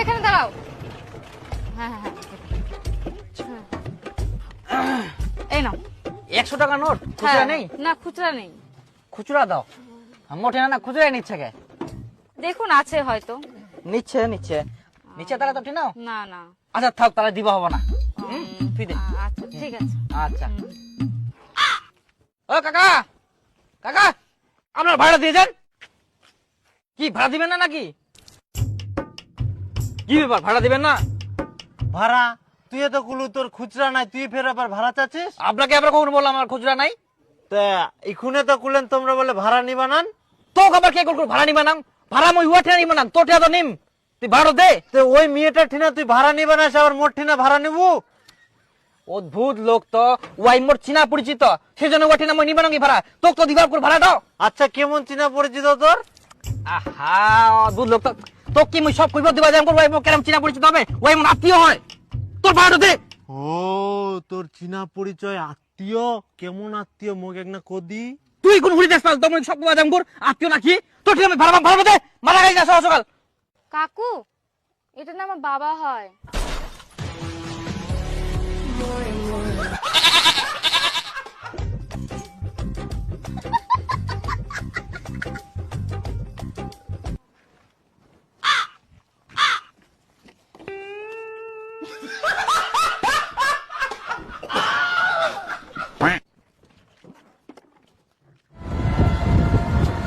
এখানে দাঁড়াও। হ্যাঁ হ্যাঁ হ্যাঁ, এই নাও। 100 টাকা নোট খুচরা নেই? না খুচরা নেই। খুচরা দাও। মোটে না খুচরা নিচ্ছে কে? দেখুন আছে হয়তো। নিচ্ছে নিচ্ছে তাহলে তো ঠিক নাও। না না। আচ্ছা থাক, তাহলে দিবা হবে না। তুই দে। আচ্ছা ঠিক আছে। আচ্ছা। ও কাকা, কাকা আপনার ভাড়া দিয়ে যান। কি ভাড়া দিবেন না নাকি? কি ব্যাপার, ভাড়া দিবেন না? ভাড়া তুই তো কুলু তোর খুচরা নাই, তুই ফের আবার ভাড়া চাচ্ছিস? আপনাকে আবার কখন বললাম আমার খুচরা নাই? তা এখুনে তো কুলেন তোমরা বলে ভাড়া নিবা না। তো আবার কে করবো ভাড়া নিবা নাম? ভাড়া মই হুয়া ঠেনা নিবা নাম, তোর ঠেয়া তো নিম। তুই ভাড়া দে। তো ওই মেয়েটা ঠিনা তুই ভাড়া নিবা না, সে আবার মোট ঠিনা ভাড়া নিবু? অদ্ভুত লোক তো, ওয়াই মোর চিনা পরিচিত, সেই জন্য ওয়া ঠেনা মই নিবা নাকি ভাড়া? তোকে তো দিবার করে ভাড়া দাও। আচ্ছা কেমন চিনা পরিচিত তোর? আহা অদ্ভুত লোক তো। তোকে কি মই সব কইব দিবা যাম করব, ওই কেরম চিনা পরিচিত হবে? ওই মোর আত্মীয় হয়। তোর ভাড়া দে। ও তোর চিনা পরিচয় আত্মীয়? কেমন আত্মীয় মোক এক না কদি? তুই কোন ঘুরি দেশ পাল, তো মই সব দিবা যাম কর আত্মীয় নাকি? তোর ঠিক আমি ভাড়া ভাড়া দে। মারা গাই না সকাল সকাল। কাকু, এটা না আমার বাবা হয়।